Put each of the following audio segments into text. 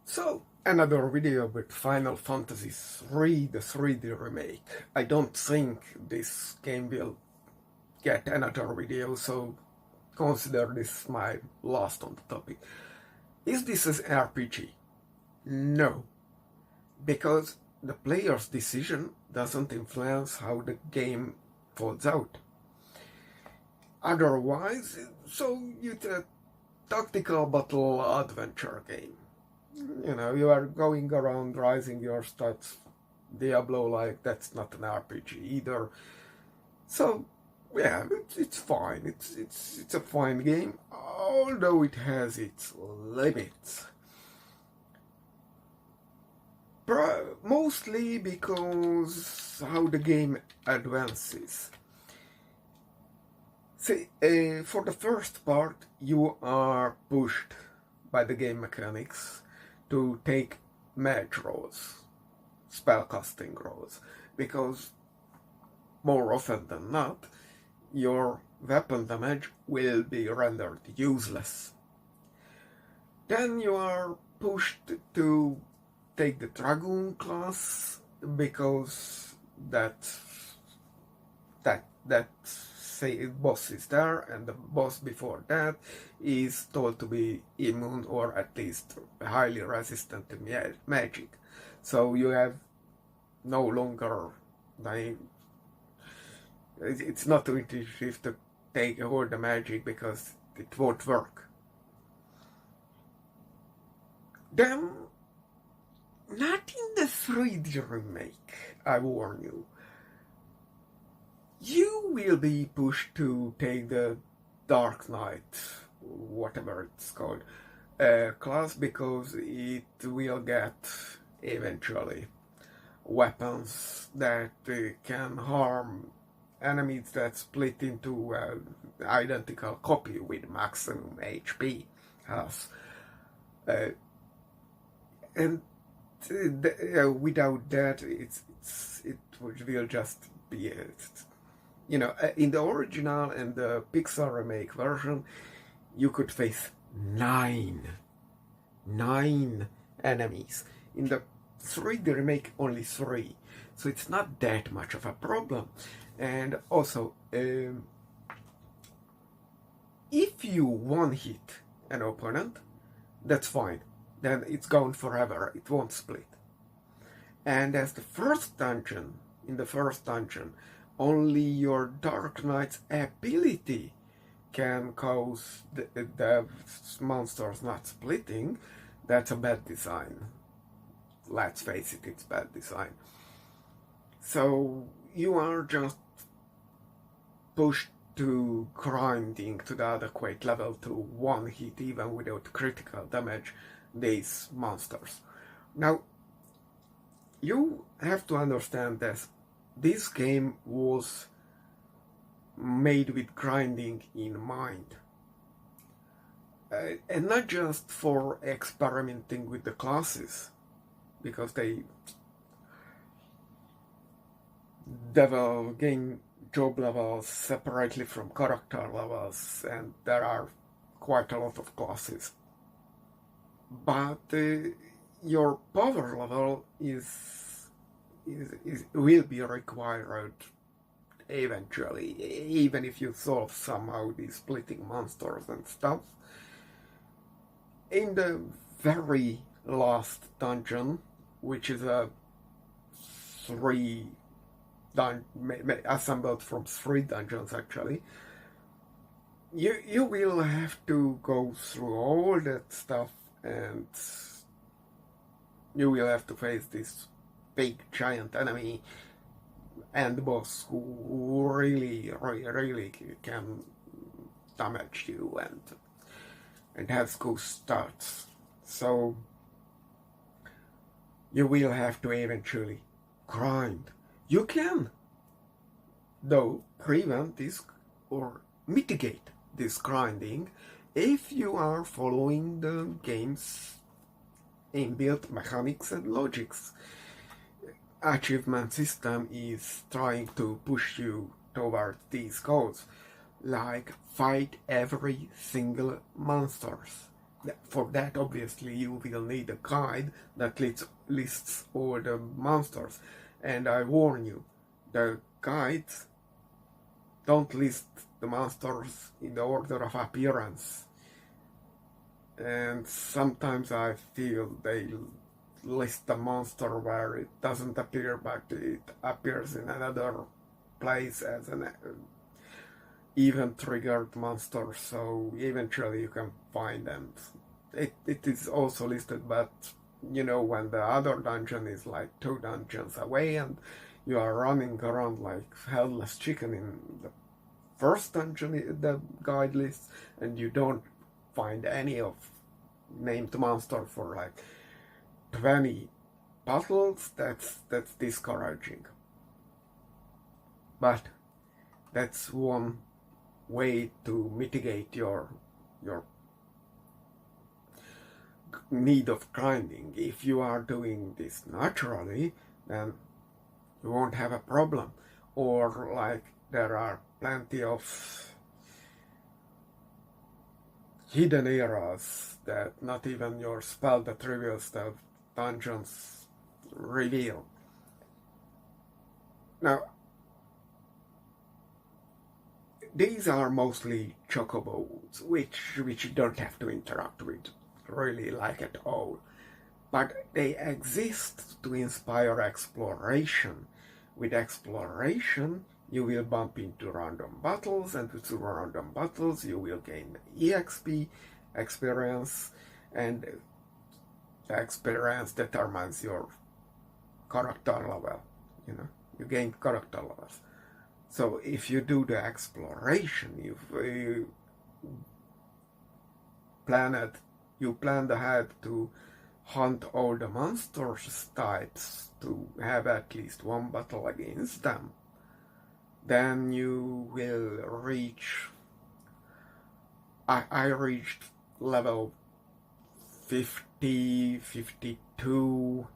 So, another video with Final Fantasy III, the 3D remake. I don't think this game will get another video, so consider this my last on the topic. Is this an RPG? No, because the player's decision doesn't influence how the game folds out. Otherwise, so it's a tactical battle adventure game. You are going around rising your stats Diablo-like. That's not an RPG either. So, yeah, it's fine. It's a fine game, although it has its limits. Mostly because how the game advances. See, for the first part, you are pushed by the game mechanics to take mage rolls, spellcasting rolls, because more often than not, your weapon damage will be rendered useless. Then you are pushed to take the Dragoon class, because that say boss is there, and the boss before that is told to be immune or at least highly resistant to magic. So you have no longer it's not intuitive to take hold the magic because it won't work. Then, not in the 3D remake, I warn you. You will be pushed to take the Dark Knight, whatever it's called, class, because it will get eventually weapons that can harm enemies that split into identical copy with maximum HP health. And without that, it will just be in the original and the Pixar remake version, you could face nine enemies. In the 3D remake, only 3. So it's not that much of a problem. And also, if you one-hit an opponent, that's fine. Then it's gone forever. It won't split. And as in the first dungeon, only your Dark Knight's ability can cause the monsters not splitting. That's a bad design. Let's face it, it's bad design. So you are just pushed to grinding to the adequate level to one hit even without critical damage these monsters. Now, you have to understand this game was made with grinding in mind. And not just for experimenting with the classes, because they develop game job levels separately from character levels, and there are quite a lot of classes. But your power level will be required eventually, even if you solve somehow these splitting monsters and stuff. In the very last dungeon, which is a assembled from 3 dungeons actually, you will have to go through all that stuff, and you will have to face this big giant enemy and boss who really can damage you and has good starts. So you will have to eventually grind. You can, though, prevent this or mitigate this grinding if you are following the game's inbuilt mechanics and logics. Achievement system is trying to push you towards these goals, like fight every single monsters For that, obviously, you will need a guide that lists all the monsters. And I warn you, the guides don't list the monsters in the order of appearance. And sometimes I feel they list the monster where it doesn't appear, but it appears in another place as an event triggered monster, so eventually you can find them. It is also listed, but you know, when the other dungeon is like 2 dungeons away and you are running around like headless chicken in the first dungeon the guide lists, and you don't find any of named monster for like 20 battles, that's discouraging. But that's one way to mitigate your need of grinding. If you are doing this naturally, then you won't have a problem. Or like there are plenty of hidden areas that not even your spell that reveals the dungeons reveal. Now, these are mostly chocobos, which you don't have to interact with really like at all, but they exist to inspire exploration. With exploration, you will bump into random battles, and through random battles you will gain EXP, experience, and the experience determines your character level. You know, you gain character levels. So if you do the exploration, you planned ahead to hunt all the monsters types to have at least one battle against them, then you will reach. I reached level 50, 52,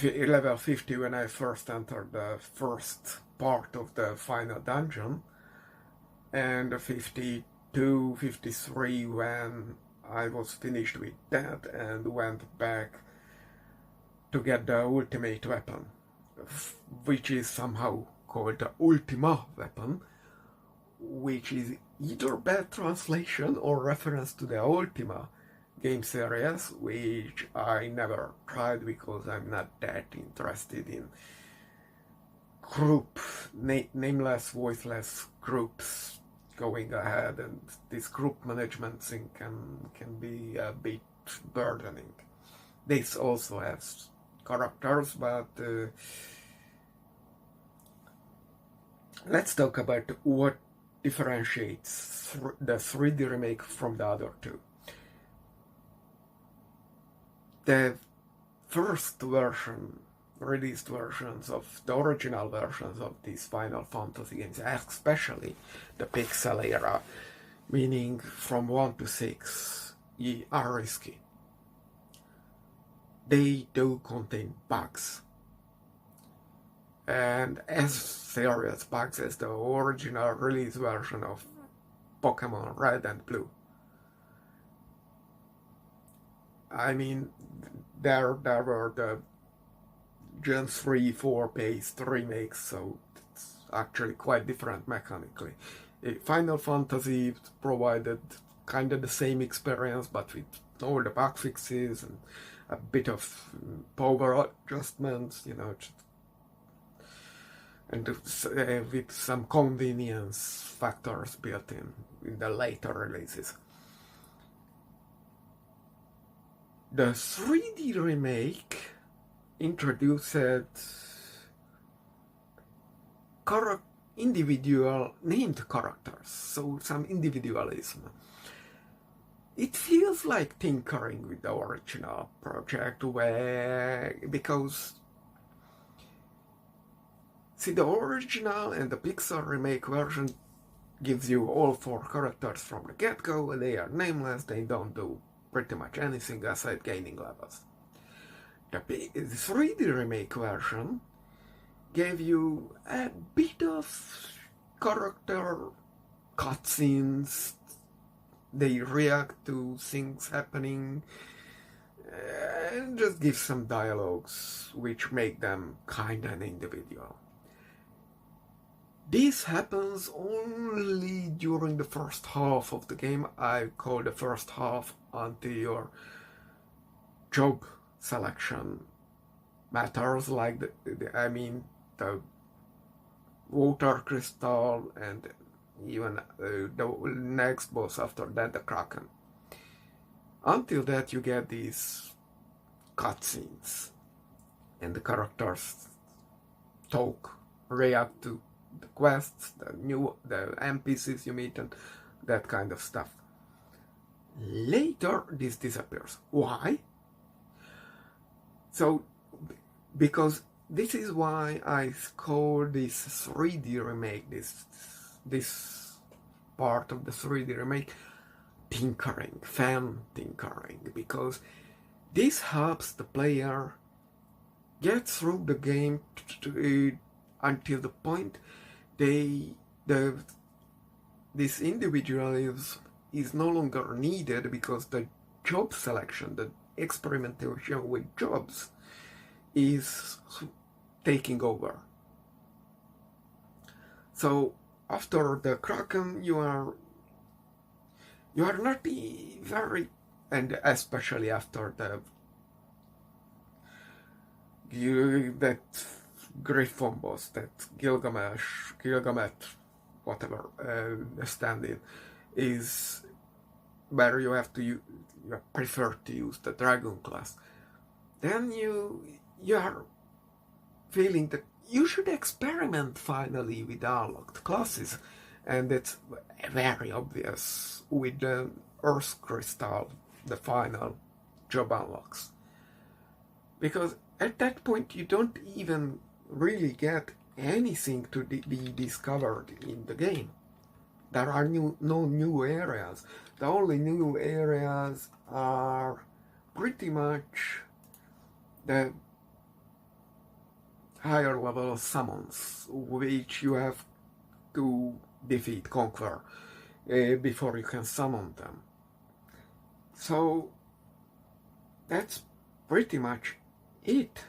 level 50 when I first entered the first part of the final dungeon, and 52, 53 when I was finished with that and went back to get the ultimate weapon, which is somehow called the Ultima weapon, which is either bad translation or reference to the Ultima game series, which I never tried because I'm not that interested in nameless, voiceless groups going ahead, and this group management thing can be a bit burdening. This also has characters, but let's talk about what differentiates the 3D remake from the other two. The first version, released versions of the original versions of these Final Fantasy games, especially the pixel era, meaning from 1 to 6, are risky. They do contain bugs, and as serious bugs as the original release version of Pokemon Red and Blue. I mean, there were the Gen 3, 4 based remakes, so it's actually quite different mechanically. Final Fantasy provided kind of the same experience, but with all the bug fixes and a bit of power adjustments, you know, and with some convenience factors built in the later releases. The 3D remake introduced individual named characters, so some individualism. It feels like tinkering with the original project, because see, the original and the Pixar remake version gives you all 4 characters from the get-go, and they are nameless, they don't do pretty much anything aside gaining levels. The 3D remake version gave you a bit of character cutscenes, they react to things happening, and just give some dialogues which make them kind of individual. This happens only during the first half of the game. I call the first half until your job selection matters, like the water crystal, and even the next boss after that, the Kraken. Until that, you get these cutscenes, and the characters talk, react to the quests, the NPCs you meet, and that kind of stuff. Later, this disappears. Why? So, because this is why I call this 3D remake, this part of the 3D remake, tinkering, fan tinkering, because this helps the player get through the game until the point this individualism is no longer needed, because the job selection, the experimentation with jobs, is taking over. So after the Kraken, you are not very, and especially after that Griffon boss, that Gilgamesh, whatever stand-in, is where you have to you prefer to use the dragon class. Then you are feeling that you should experiment finally with unlocked classes, and it's very obvious with the Earth Crystal, the final job unlocks, because at that point you don't even really get anything to be discovered in the game. There are no new areas. The only new areas are pretty much the higher level summons, which you have to defeat, conquer, before you can summon them. So that's pretty much it.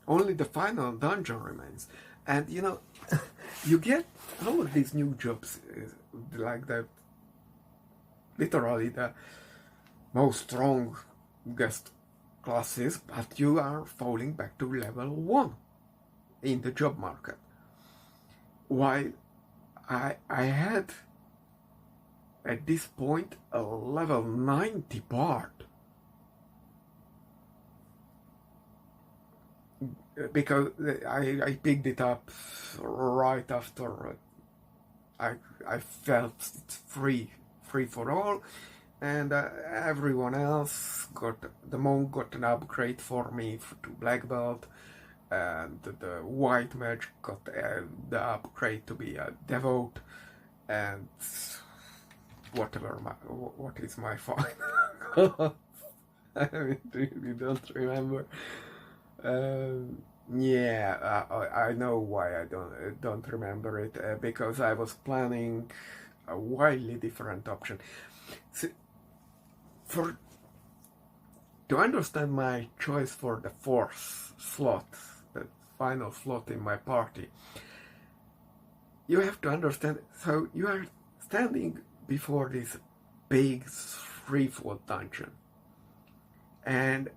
Only the final dungeon remains. And you get all of these new jobs, like literally the most strongest classes, but you are falling back to level 1 in the job market. While I had at this point a level 90 bard, because I picked it up right after I felt it's free for all, and everyone else the monk got an upgrade for me to black belt, and the white mage got the upgrade to be a devote, and what is my final? I really don't remember. I know why I don't remember it, because I was planning a wildly different option. So, to understand my choice for the 4th slot, the final slot in my party, you have to understand. So you are standing before this big 3-foot dungeon, and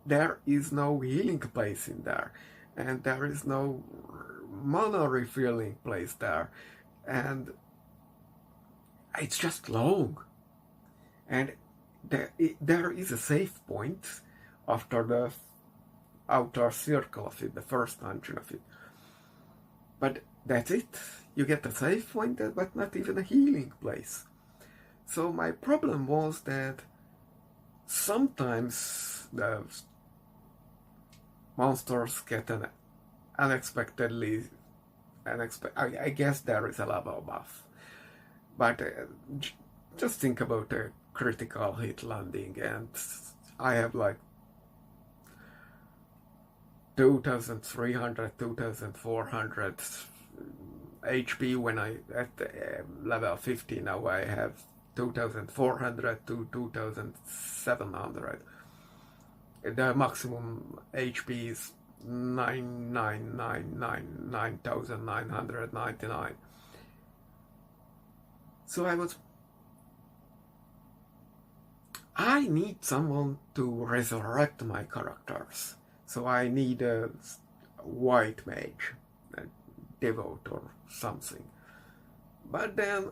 there is no healing place in there, and there is no mana refilling place there, and it's just long. And there is a save point after the outer circle of it, the first dungeon of it. But that's it. You get a save point, but not even a healing place. So my problem was that sometimes the monsters get an I guess there is a level buff. But just think about a critical hit landing, and I have like 2300, 2400 HP when I at level 50. Now I have 2400 to 2700. The maximum HP is 9,999. So I need someone to resurrect my characters. So I need a white mage, a devote or something. But then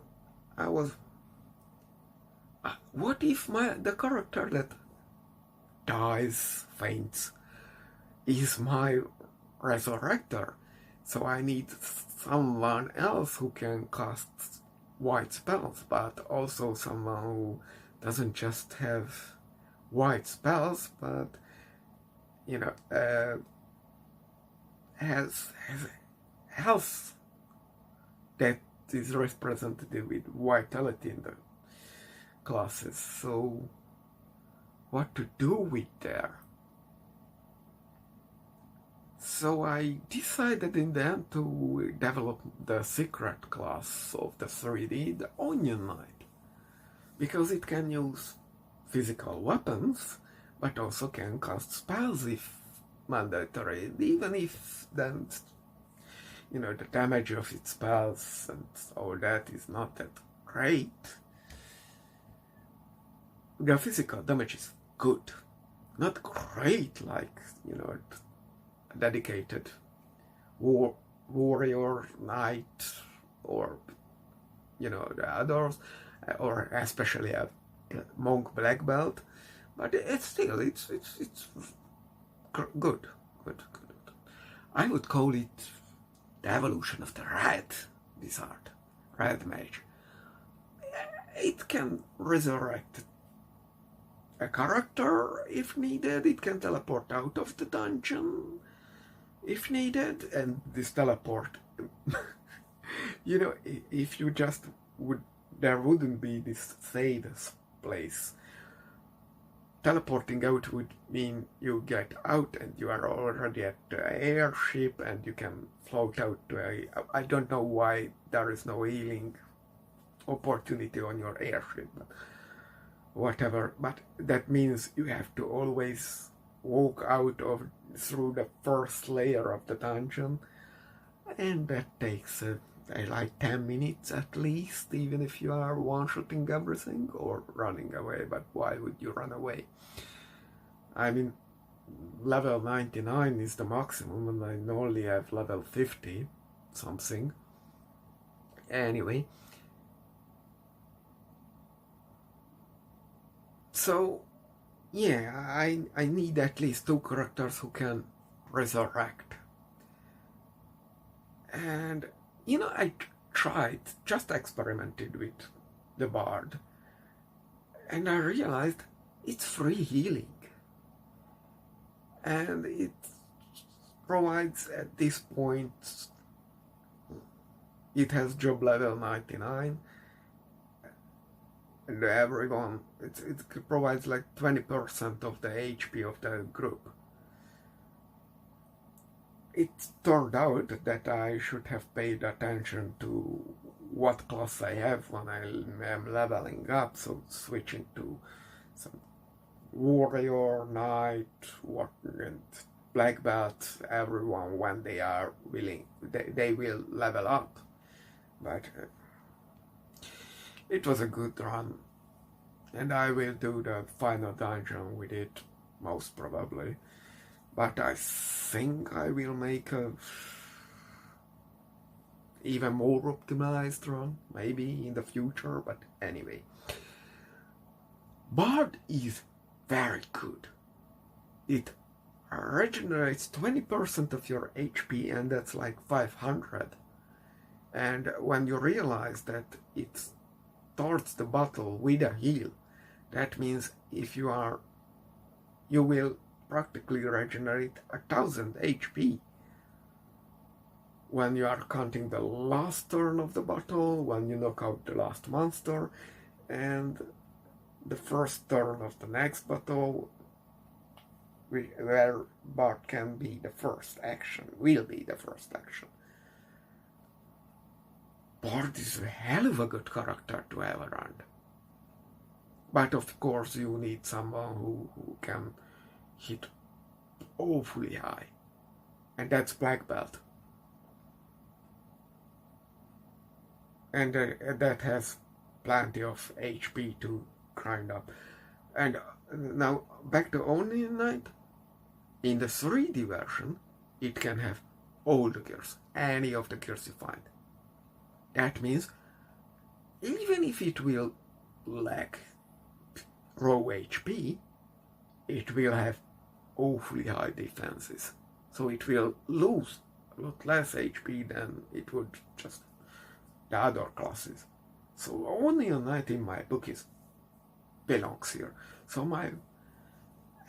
I was, what if the character that dies, faints, is my resurrector? So I need someone else who can cast white spells, but also someone who doesn't just have white spells, but has health that is represented with vitality in the classes. So what to do with there? So I decided in the end to develop the secret class of the 3D, the Onion Knight, because it can use physical weapons, but also can cast spells if mandatory, even if then the damage of its spells and all that is not that great. The physical damage is good, not great like a dedicated warrior knight or the others, or especially a monk black belt, but it's still it's good. I would call it the evolution of the red wizard, red mage. It can resurrect a character if needed. It can teleport out of the dungeon if needed, and this teleport if you just would, there wouldn't be this Thales place. Teleporting out would mean you get out and you are already at the airship and you can float out to I don't know why there is no healing opportunity on your airship, but whatever. But that means you have to always walk out through the first layer of the dungeon, and that takes like 10 minutes at least, even if you are one-shotting everything or running away. But why would you run away? I mean, level 99 is the maximum, and I only have level 50 something. Anyway, so yeah, I need at least 2 characters who can resurrect. And I just experimented with the Bard, and I realized it's free healing, and it provides at this point, it has job level 99, and everyone, it provides like 20% of the HP of the group. It turned out that I should have paid attention to what class I have when I am leveling up, so switching to some warrior, knight, and black belt, everyone when they are willing, they will level up. But it was a good run, and I will do the final dungeon with it, most probably. But I think I will make a even more optimized run, maybe in the future, but anyway. Bard is very good. It regenerates 20% of your HP, and that's like 500. And when you realize that it starts the battle with a heal, that means if you will practically regenerate 1000 HP when you are counting the last turn of the battle, when you knock out the last monster, and the first turn of the next battle, where Bard can be the first action, will be the first action. Bard is a hell of a good character to have around. But of course you need someone who can hit awfully high. And that's black belt. And that has plenty of HP to grind up. And now back to Onion Knight. In the 3D version, it can have all the gears, any of the gears you find. That means even if it will lack raw HP, it will have awfully high defenses. So it will lose a lot less HP than it would just the other classes. So Onion Knight in my book belongs here. So my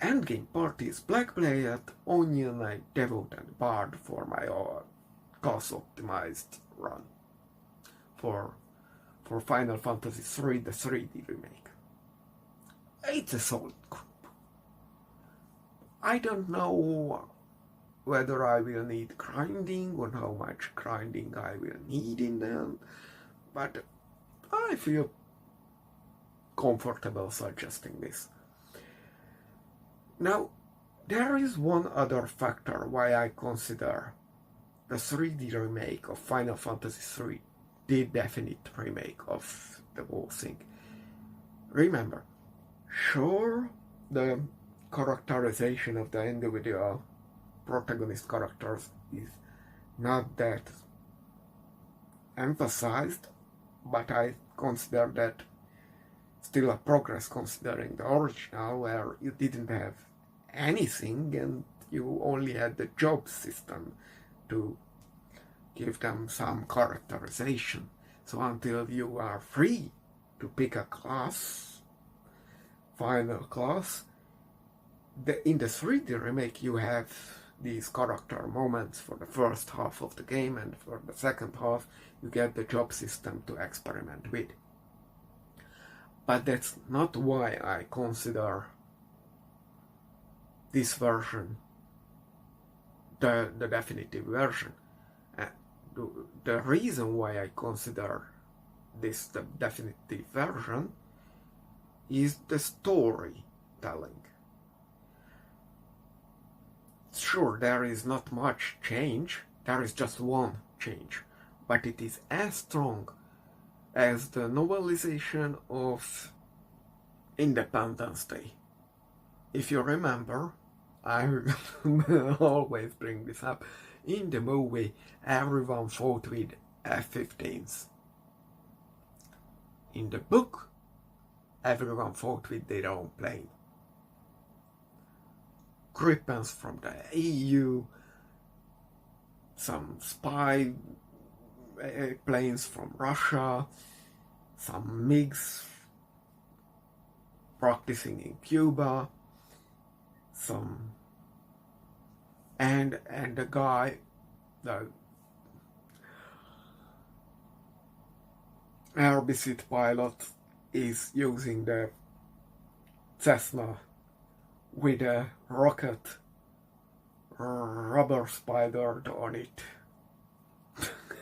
endgame party is Black Blade, Onion Knight, Devote and Bard for my class optimized run for Final Fantasy III, the 3D remake. It's a solid group. I don't know whether I will need grinding or how much grinding I will need in them, but I feel comfortable suggesting this. Now, there is one other factor why I consider the 3D remake of Final Fantasy III the definite remake of the whole thing. Remember, sure, the characterization of the individual protagonist characters is not that emphasized, but I consider that still a progress considering the original, where you didn't have anything and you only had the job system to give them some characterization. So until you are free to pick a class, final class, in the 3D remake you have these character moments for the first half of the game, and for the second half you get the job system to experiment with. But that's not why I consider this version the definitive version. The reason why I consider this the definitive version is the storytelling. Sure, there is not much change, there is just one change, but it is as strong as the novelization of Independence Day. If you remember, I always bring this up, in the movie everyone fought with F-15s. In the book, everyone fought with their own plane. Gripens from the EU, some spy planes from Russia, some MiGs practicing in Cuba, some and the guy, the RBC pilot, is using the Cessna with a rocket rubber spider on it.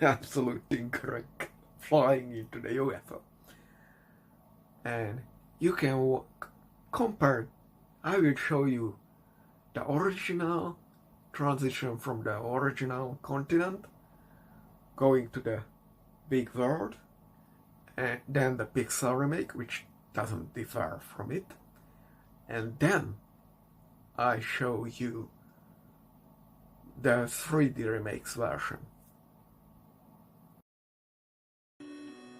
Absolute tinkering, flying into the UFO. And you can compare. I will show you the original transition from the original continent going to the big world, and then the Pixar remake, which doesn't differ from it, and then I show you the 3D remakes version.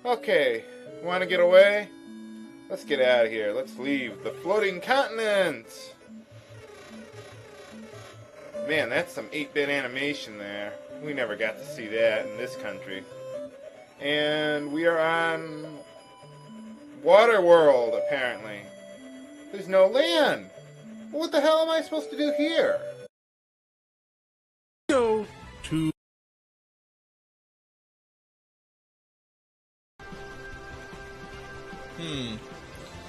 Okay, want to get away? Let's get out of here. Let's leave the floating continent. Man, that's some 8-bit animation there. We never got to see that in this country. And we are on Waterworld, apparently. There's no land. What the hell am I supposed to do here? Go to...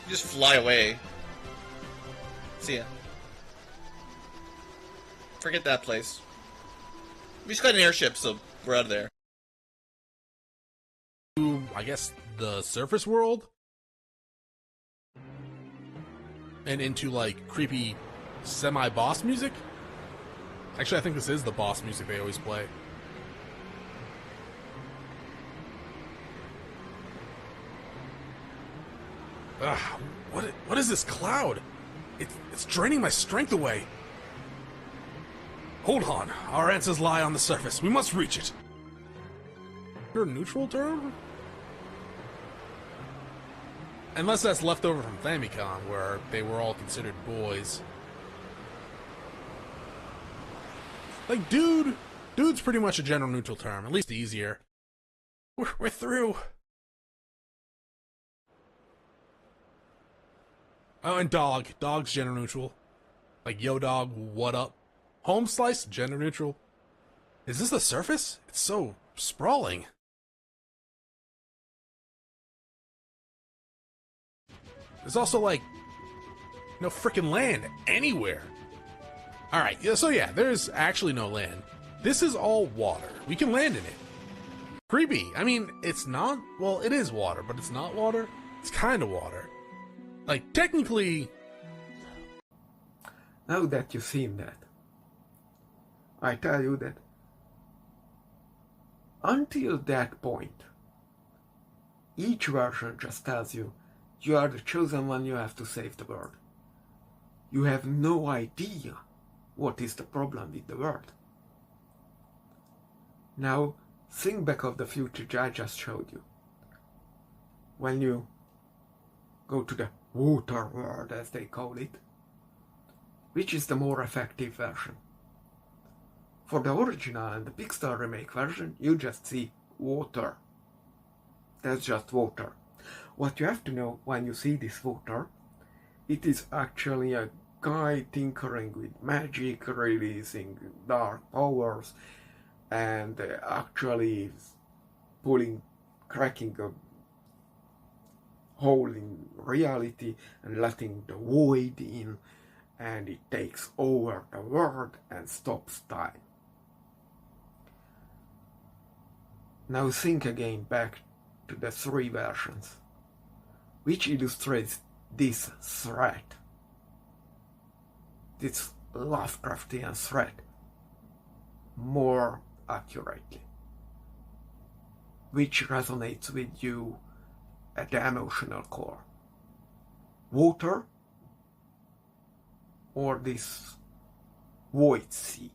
Just fly away. See ya. Forget that place. We just got an airship, so we're out of there. I guess the surface world? and into like creepy semi-boss music. Actually, I think this is the boss music they always play. Ugh, what is this cloud? It's draining my strength away. Hold on, our answers lie on the surface. We must reach it. Your neutral term? Unless that's left over from Famicom, where they were all considered boys. Like, dude's pretty much a general neutral term, at least easier. We're through. Oh, and dog's gender neutral. Like, yo dog, what up? Home slice, gender neutral. Is this the surface? It's so sprawling. There's also, like, no frickin' land anywhere. Alright, so yeah, there's actually no land. This is all water. We can land in it. Creepy. I mean, it's not, well, it is water, but it's not water. It's kind of water. Like, technically... Now that you've seen that, I tell you that until that point, each version just tells you you are the chosen one, you have to save the world. You have no idea what is the problem with the world. Now, think back of the footage I just showed you. When you go to the water world, as they call it, which is the more effective version? For the original and the Pixar remake version, you just see water. That's just water. What you have to know when you see this water, it is actually a guy tinkering with magic, releasing dark powers, and actually cracking a hole in reality and letting the void in, and it takes over the world and stops time. Now think again back to the three versions, which illustrates this threat, this Lovecraftian threat, more accurately, which resonates with you at the emotional core. Water or this void sea?